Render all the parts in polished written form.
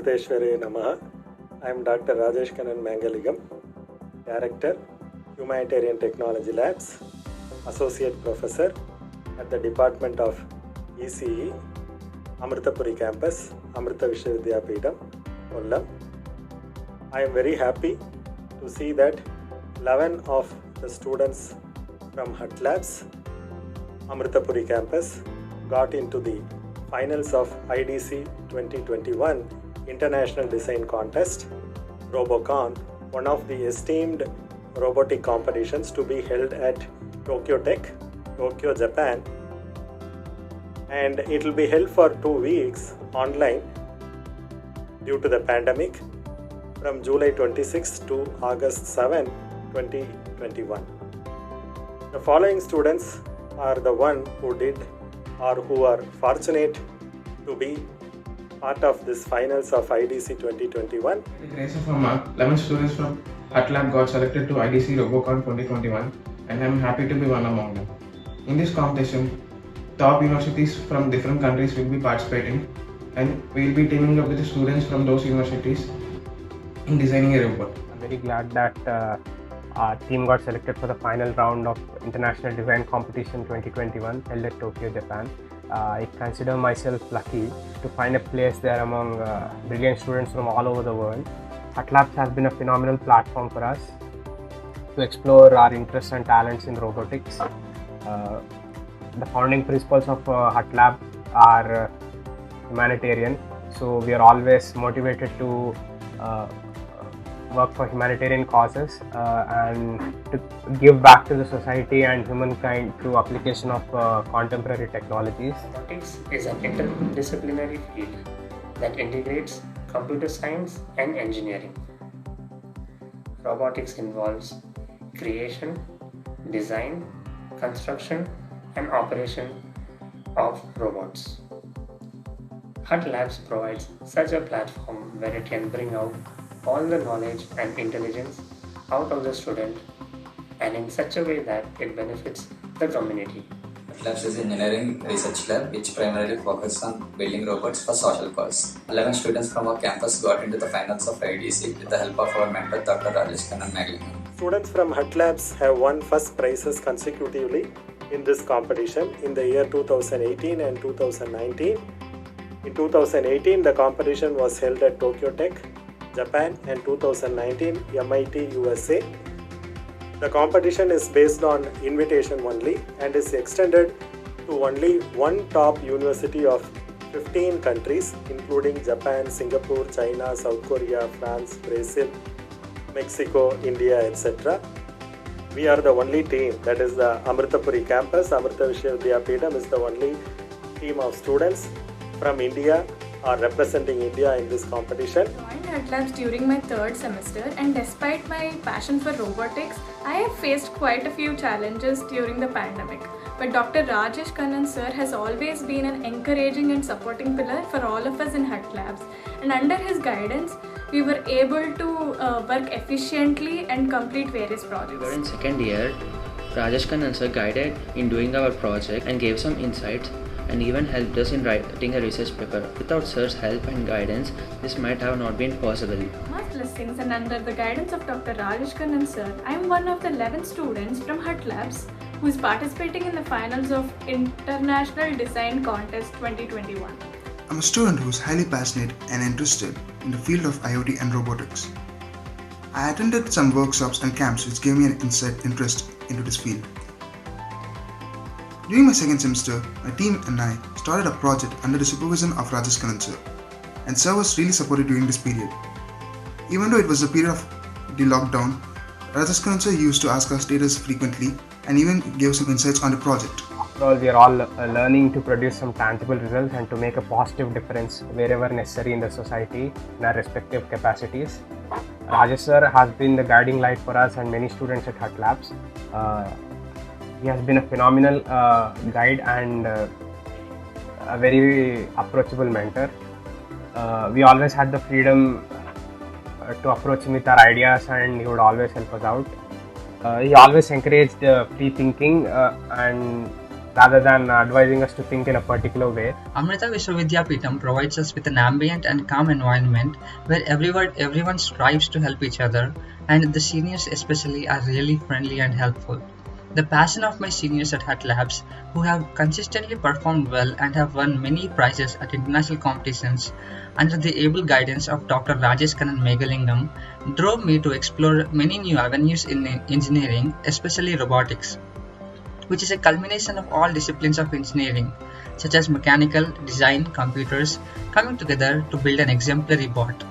Amriteshware Namaha. I am Dr. Rajesh Kannan Mangaligam, Director, Humanitarian Technology Labs, Associate Professor at the Department of ECE, Amritapuri Campus, Amrita Vishwavidyapeetham, Kollam. I am very happy to see that 11 of the students from HUT Labs, Amritapuri Campus, got into the finals of IDC 2021 International Design Contest, Robocon, one of the esteemed robotic competitions to be held at Tokyo Tech, Tokyo, Japan. And it will be held for 2 weeks online due to the pandemic from July 26 to August 7, 2021. The following students are the one who did or who are fortunate to be part of this finals of IDC 2021. By the grace of Allah, 11 students from HUT Lab got selected to IDC Robocon 2021 and I am happy to be one among them. In this competition, top universities from different countries will be participating and we will be teaming up with the students from those universities in designing a robot. I'm very glad that our team got selected for the final round of International Design Competition 2021 held at Tokyo, Japan. I consider myself lucky to find a place there among brilliant students from all over the world. HUT Labs has been a phenomenal platform for us to explore our interests and talents in robotics. The founding principles of HUT Lab are humanitarian, so we are always motivated to work for humanitarian causes and to give back to the society and humankind through application of contemporary technologies. Robotics is an interdisciplinary field that integrates computer science and engineering. Robotics involves creation, design, construction, and operation of robots. HUT Labs provides such a platform where it can bring out all the knowledge and intelligence out of the student and in such a way that it benefits the community. HUT Labs is an engineering research lab which primarily focuses on building robots for social cause. 11 students from our campus got into the finals of IDC with the help of our mentor Dr. Rajesh Kannan Mangaligam. Students from HUT Labs have won first prizes consecutively in this competition in the year 2018 and 2019. In 2018, the competition was held at Tokyo Tech, Japan, and 2019 MIT, USA. The competition is based on invitation only and is extended to only one top university of 15 countries including Japan, Singapore, China, South Korea, France, Brazil, Mexico, India, etc. We are the only team, that is the Amritapuri campus. Amrita Vishwavidyapeetham is the only team of students from India are representing India in this competition. I joined HUT Labs during my 3rd semester, and despite my passion for robotics, I have faced quite a few challenges during the pandemic. But Dr. Rajesh Kannan sir has always been an encouraging and supporting pillar for all of us in HUT Labs. And under his guidance, we were able to work efficiently and complete various projects. We were in 2nd year. Rajesh Kannan sir guided in doing our project and gave some insights and even helped us in writing a research paper. Without sir's help and guidance, this might have not been possible. Much blessings, and under the guidance of Dr. Rajesh Kannan sir, I am one of the 11 students from HUT Labs who is participating in the finals of International Design Contest 2021. I'm a student who is highly passionate and interested in the field of IoT and robotics. I attended some workshops and camps which gave me an interest into this field. During my 2nd semester, my team and I started a project under the supervision of Rajesh Kannan sir, and sir was really supportive during this period. Even though it was a period of the lockdown, Rajesh Kannan sir used to ask our status frequently and even gave some insights on the project. After all, we are all learning to produce some tangible results and to make a positive difference wherever necessary in the society in our respective capacities. Rajesh sir has been the guiding light for us and many students at HUT Labs. He has been a phenomenal guide and a very approachable mentor. We always had the freedom to approach him with our ideas and he would always help us out. He always encouraged free thinking and rather than advising us to think in a particular way. Amrita Vishwavidyapeetham provides us with an ambient and calm environment where everyone strives to help each other, and the seniors especially are really friendly and helpful. The passion of my seniors at Hut Labs, who have consistently performed well and have won many prizes at international competitions under the able guidance of Dr. Rajesh Kannan Megalingam, drove me to explore many new avenues in engineering, especially robotics, which is a culmination of all disciplines of engineering, such as mechanical, design, computers, coming together to build an exemplary bot.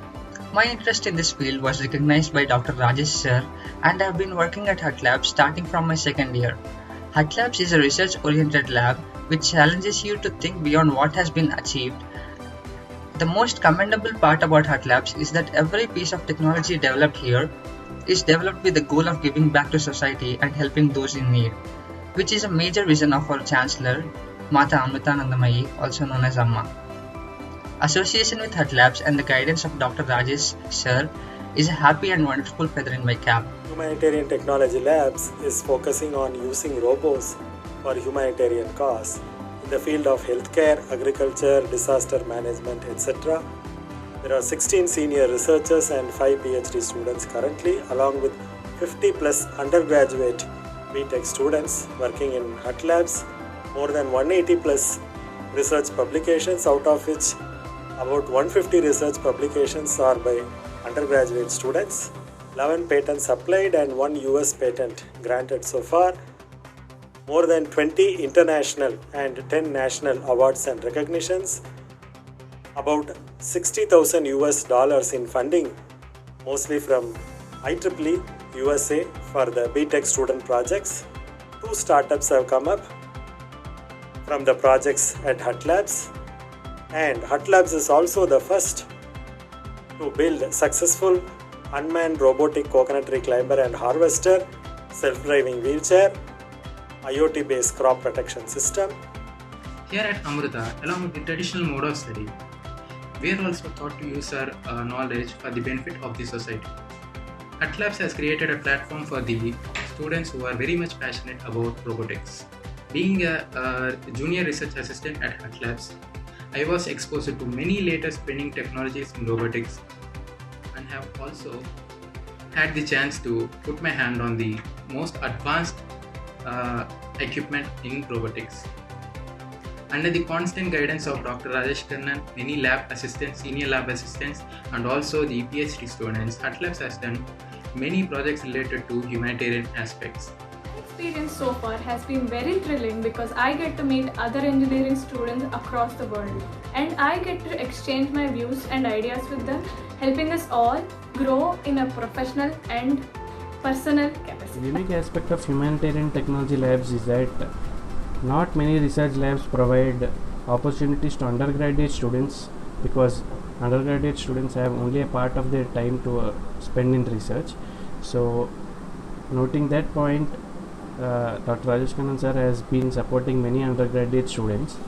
My interest in this field was recognized by Dr. Rajesh sir, and I have been working at Hut Labs starting from my second year. Hut Labs is a research-oriented lab which challenges you to think beyond what has been achieved. The most commendable part about Hut Labs is that every piece of technology developed here is developed with the goal of giving back to society and helping those in need, which is a major vision of our Chancellor, Mata Amritanandamayi, also known as Amma. Association with Hut Labs and the guidance of Dr. Rajesh sir is a happy and wonderful feather in my cap. Humanitarian Technology Labs is focusing on using robots for humanitarian cause in the field of healthcare, agriculture, disaster management, etc. There are 16 senior researchers and 5 PhD students currently, along with 50 plus undergraduate BTech students working in Hut Labs, more than 180 plus research publications, out of which about 150 research publications are by undergraduate students, 11 patents applied and 1 US patent granted so far, more than 20 international and 10 national awards and recognitions, about $60,000 US in funding, mostly from IEEE USA for the BTech student projects. 2 startups have come up from the projects at Hut Labs, and Hut Labs is also the first to build successful unmanned robotic coconut tree climber and harvester, self-driving wheelchair, IoT-based crop protection system. Here at Amrita, along with the traditional mode of study, we are also taught to use our knowledge for the benefit of the society. Hut Labs has created a platform for the students who are very much passionate about robotics. Being a junior research assistant at Hut Labs, I was exposed to many latest training technologies in robotics and have also had the chance to put my hand on the most advanced equipment in robotics. Under the constant guidance of Dr. Rajesh Kannan, many lab assistants, senior lab assistants, and also the PhD students, Hut Labs has done many projects related to humanitarian aspects. Experience so far has been very thrilling because I get to meet other engineering students across the world, and I get to exchange my views and ideas with them, helping us all grow in a professional and personal capacity. The unique aspect of humanitarian technology labs is that not many research labs provide opportunities to undergraduate students, because undergraduate students have only a part of their time to spend in research. So, noting that point, Dr. Rajesh Kannan sir has been supporting many undergraduate students.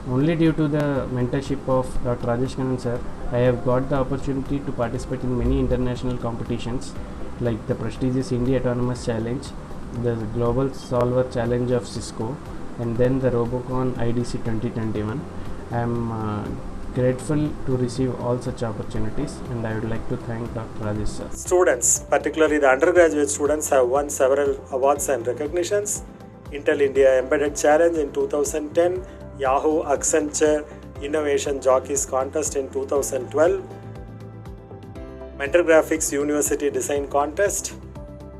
Only due to the mentorship of Dr. Rajesh Kannan sir, I have got the opportunity to participate in many international competitions like the prestigious India Autonomous Challenge, the Global Solver Challenge of Cisco, and then the Robocon IDC 2021. I am grateful to receive all such opportunities, and I would like to thank Dr. Rajesh sir. Students, particularly the undergraduate students, have won several awards and recognitions. Intel India Embedded Challenge in 2010, Yahoo Accenture Innovation Jockeys Contest in 2012, Mentor Graphics University Design Contest,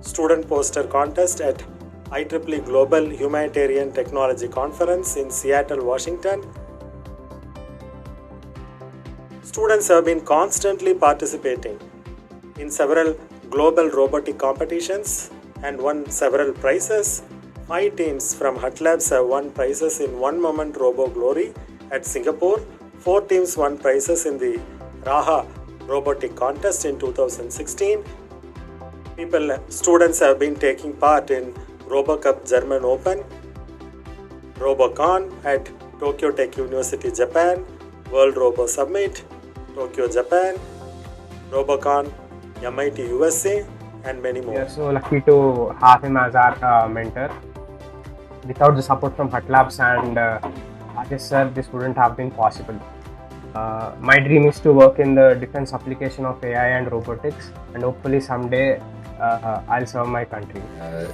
Student Poster Contest at IEEE Global Humanitarian Technology Conference in Seattle, Washington. Students have been constantly participating in several global robotic competitions and won several prizes. 5 teams from Hut Labs have won prizes in One Moment Robo Glory at Singapore. 4 teams won prizes in the Raha Robotic Contest in 2016. Students have been taking part in RoboCup German Open, Robocon at Tokyo Tech University, Japan, World Robo Summit, Tokyo, Japan, Robocon, MIT, USA, and many more. We are so lucky to have him as our mentor. without the support from Hut Labs and Rajesh sir, this wouldn't have been possible. My dream is to work in the defense application of AI and robotics, and hopefully someday I'll serve my country.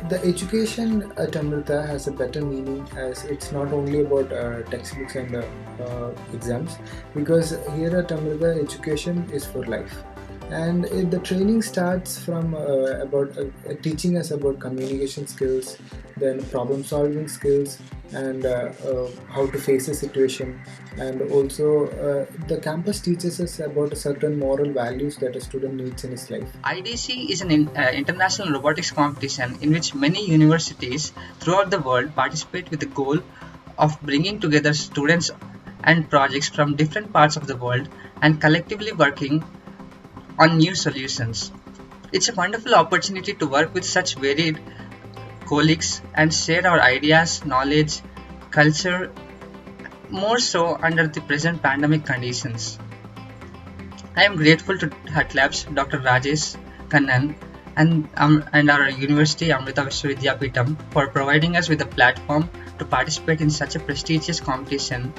The education at Amrita has a better meaning, as it's not only about textbooks and exams, because here at Amrita education is for life, and the training starts from about teaching us about communication skills, then problem solving skills, and how to face a situation, and also the campus teaches us about certain moral values that a student needs in his life. IDC is an international robotics competition in which many universities throughout the world participate with the goal of bringing together students and projects from different parts of the world and collectively working on new solutions. It's a wonderful opportunity to work with such varied colleagues and share our ideas, knowledge, culture, more so under the present pandemic conditions. I am grateful to Hut Labs, Dr. Rajesh Kannan, and our university Amrita Vishwa Vidyapeetham for providing us with a platform to participate in such a prestigious competition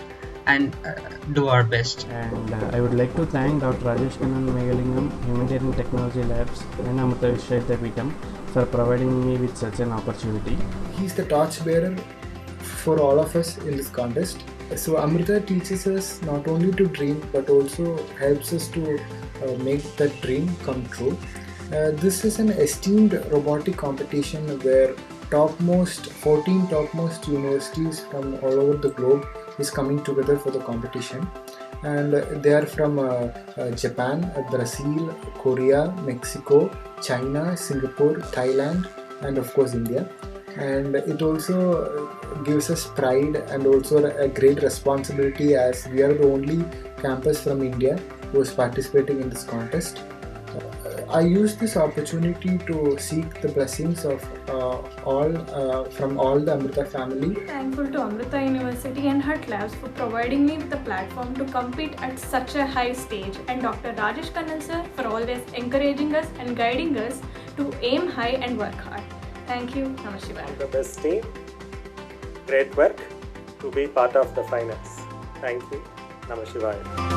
and do our best. And I would like to thank Dr. Rajesh Kannan Megalingam, Humanitarian Technology Labs and Amrita Vishwa Vidyapeetham for providing me with such an opportunity. He's the torchbearer for all of us in this contest. So Amrita teaches us not only to dream but also helps us to make that dream come true. This is an esteemed robotic competition where 14 topmost universities from all over the globe is coming together for the competition, and they are from Japan, Brazil, Korea, Mexico, China, Singapore, Thailand, and of course India. And it also gives us pride and also a great responsibility, as we are the only campus from India who is participating in this contest. I use this opportunity to seek the blessings of from all the Amrita family. Thankful to Amrita University and Hut Labs for providing me with a platform to compete at such a high stage, and Dr. Rajesh Kannan sir for always encouraging us and guiding us to aim high and work hard. Thank you. Namah Shivaya. The best team. Great work to be part of the finals. Thank you. Namah Shivaya.